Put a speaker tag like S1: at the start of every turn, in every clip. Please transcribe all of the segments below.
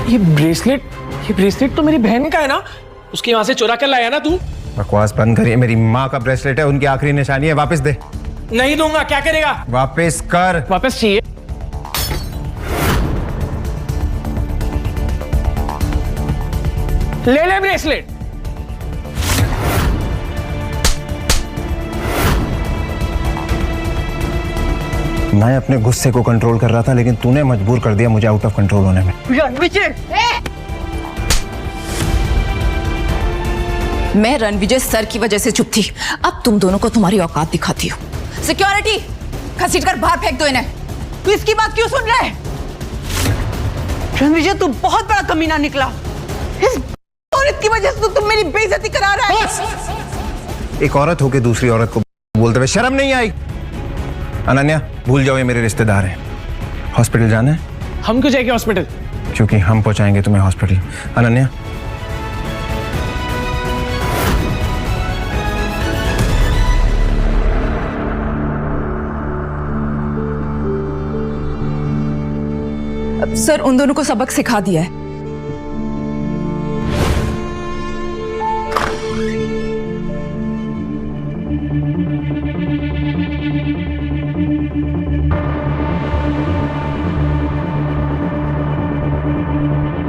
S1: ये ब्रेसलेट तो मेरी बहन का है ना, उसके यहाँ से चुरा कर लाया ना तू।
S2: बकवास बंद करिए, मेरी माँ का ब्रेसलेट है, उनकी आखिरी निशानी है, वापस दे।
S1: नहीं दूंगा। क्या करेगा?
S2: वापस कर।
S1: वापस चाहिए। ले ले ब्रेसलेट।
S2: मैं अपने गुस्से को कंट्रोल कर रहा था, लेकिन तूने मजबूर कर दिया मुझे आउट ऑफ कंट्रोल होने में।
S3: मैं रणविजय सर की वजह से चुप थी, अब तुम दोनों को तुम्हारी औकात दिखाती हूँ। सिक्योरिटी, घसीट कर बाहर फेंक दो इन्हें। तू इसकी बात क्यों सुन रहा है?
S4: रणविजय तू बहुत बड़ा कमीना निकला। इस औरत की वजह से तो तुम मेरी बेइज्जती करा रहा है।
S2: एक औरत होके दूसरी औरत को बोलते हुए शर्म नहीं आई? अनन्या, भूल जाओ, ये मेरे रिश्तेदार हैं। हॉस्पिटल जाना है?
S1: हम क्यों जाएंगे हॉस्पिटल?
S2: क्योंकि हम पहुंचाएंगे तुम्हें हॉस्पिटल। अनन्या,
S3: सर उन दोनों को सबक सिखा दिया है।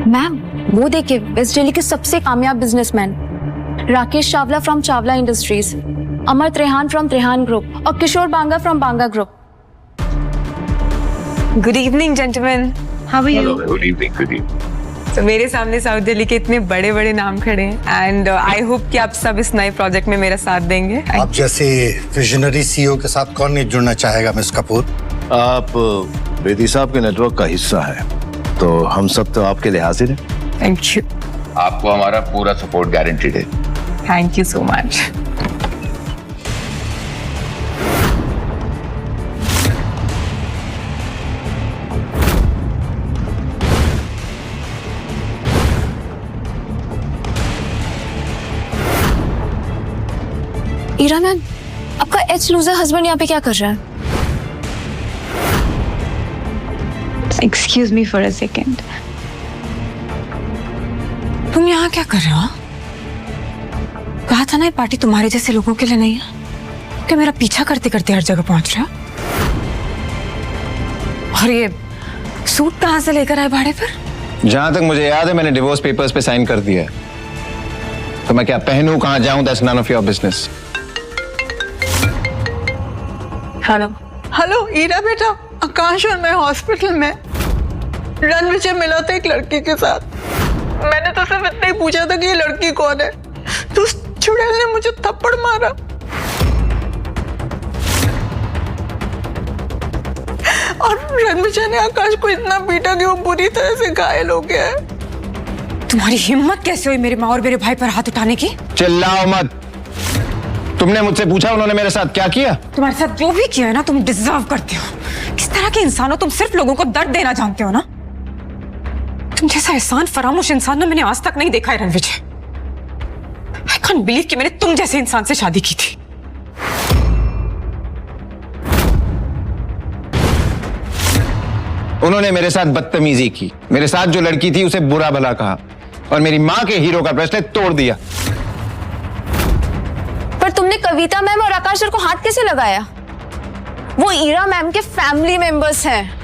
S5: मैम, वो देखिए, वेस्ट दिल्ली के सबसे कामयाब businessman Rakesh Chawla from Chawla Industries, Amar Trehan from Trehan Group और Kishore Banga from Banga Group.
S4: Good evening gentleman, how are you?
S6: Good evening, good evening.
S4: तो मेरे सामने साउथ दिल्ली के इतने बड़े बड़े नाम खड़े हैं एंड आई होप कि आप सब इस नए प्रोजेक्ट में मेरा साथ देंगे।
S7: आप जैसे विजनरी सीईओ के साथ कौन नहीं जुड़ना चाहेगा मिस कपूर?
S6: आप बेदी साहब के नेटवर्क का हिस्सा है, तो हम सब तो आपके लिए हाजिर हैं।
S4: Thank you.
S8: आपको हमारा पूरा सपोर्ट गारंटीड है।
S4: Thank you so much.
S5: Ira ma'am, आपका एच लूजर हस्बैंड यहाँ पे क्या कर रहा है?
S4: Excuse me for a second, तुम यहाँ क्या कर रहे हो? कहा था ना ये पार्टी तुम्हारे जैसे लोगों के लिए नहीं है, कि मेरा पीछा करते करते हर जगह पहुंच रहे हो। और ये सूट कहाँ से लेकर आए भाड़े पर?
S2: जहां तक मुझे याद है मैंने डिवोर्स पेपर्स पे साइन कर दिया है, तो मैं क्या पहनूं, कहां जाऊं, that's none of your business.
S4: Hello hello Ira बेटा, आकाश और मैं हॉस्पिटल में। रणविजय मिला था एक लड़की के साथ। मैंने तो सिर्फ इतना ही पूछा था कि ये लड़की कौन है, तो उस चुड़ैल ने मुझे थप्पड़ मारा। और रणविजय ने आकाश को इतना पीटा कि वो बुरी तरह से घायल हो गया है। तुम्हारी हिम्मत कैसे हुई मेरी माँ और मेरे भाई पर हाथ उठाने की?
S2: चिल्लाओ मत। तुमने मुझसे पूछा उन्होंने मेरे साथ क्या किया?
S4: तुम्हारे साथ जो भी किया है ना, तुम डिजर्व करते हो। इस तरह के इंसान हो तुम, सिर्फ लोगों को दर्द देना जानते हो ना। तुम जैसा एहसान फरामोश इंसान ना मैंने आज तक नहीं देखा है रणविजय। आई कांट बिलीव कि मैंने तुम जैसे इंसान से शादी की थी।
S2: उन्होंने मेरे साथ बदतमीजी की, मेरे साथ जो लड़की थी उसे बुरा भला कहा और मेरी माँ के हीरो का ब्रेसलेट तोड़ दिया।
S5: पर तुमने कविता मैम और आकाश सर को हाथ कैसे लगाया? वो ईरा मैम के फैमिली मेंबर्स हैं।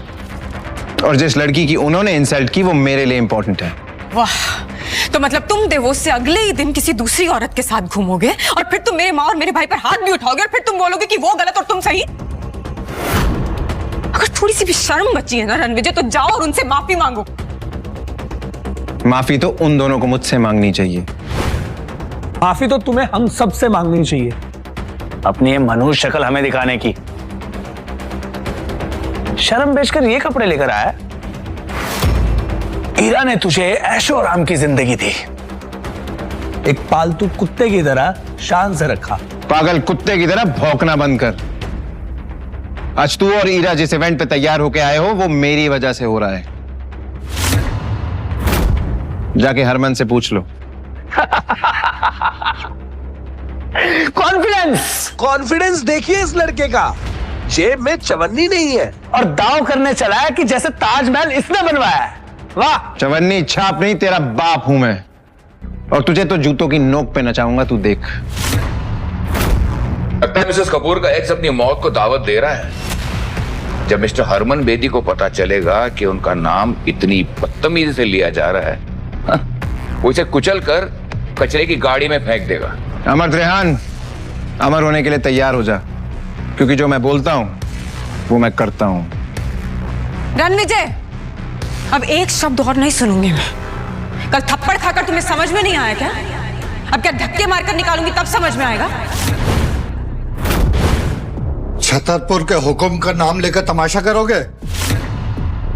S2: और जिस लड़की की उन्होंने इंसल्ट की वो मेरे लिए इंपॉर्टेंट है।
S4: वाह, तो मतलब तुम डिवोर्स से अगले ही दिन किसी दूसरी औरत के साथ घूमोगे और फिर तुम मेरे माँ और मेरे भाई पर हाथ भी उठाओगे और फिर तुम बोलोगे कि वो गलत और तुम सही? अगर थोड़ी सी भी शर्म बची है ना रणविजय, तो जाओ और उनसे माफी मांगो।
S2: माफी तो उन दोनों को मुझसे मांगनी चाहिए।
S1: माफी तो तुम्हें हम सब से मांगनी चाहिए, अपनी ये मनुष्य शक्ल हमें दिखाने की। शर्म बेचकर ये कपड़े लेकर आया। ईरा ने तुझे ऐशो आराम की जिंदगी दी, एक पालतू कुत्ते की तरह शान से रखा।
S2: पागल कुत्ते की तरह भौंकना बंद कर। आज तू और ईरा जिस इवेंट पे तैयार होके आए हो वो मेरी वजह से हो रहा है। जाके हरमन से पूछ लो।
S9: कॉन्फिडेंस देखिए इस लड़के का, जेब में चवन्नी नहीं है
S1: और दांव करने चला है कि जैसे ताजमहल इसने बनवाया है। वाह।
S2: चवन्नी छाप नहीं, तेरा बाप हूं मैं, और तुझे तो जूतों की नोक पे नचाऊंगा, तू देख।
S8: लगता है मिसेस कपूर का एक्स अपनी मौत को दावत दे रहा है। जब मिस्टर हरमन बेदी को पता चलेगा कि उनका नाम इतनी बदतमीजी से लिया जा रहा है, वो इसे कुचल कर कचरे की गाड़ी में फेंक देगा।
S2: अमर त्रेहान, अमर होने के लिए तैयार हो जा, क्योंकि जो मैं बोलता हूं वो मैं करता हूं।
S4: रणविजय, अब एक शब्द और नहीं सुनूंगी मैं। कल थप्पड़ खाकर तुम्हें समझ में नहीं आया क्या? अब क्या धक्के मारकर निकालूंगी तब समझ में आएगा?
S7: छतरपुर के हुक्म का नाम लेकर तमाशा करोगे?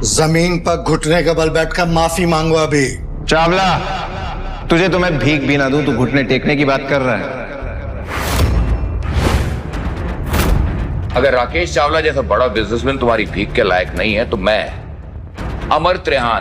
S7: जमीन पर घुटने के बल बैठकर माफी मांगो अभी।
S2: चावला, तुझे तो मैं भीख भी ना दूं, तू घुटने टेकने की बात कर रहा है।
S8: अगर राकेश चावला जैसा बड़ा बिजनेसमैन तुम्हारी भीख के लायक नहीं है, तो मैं अमर त्रेहान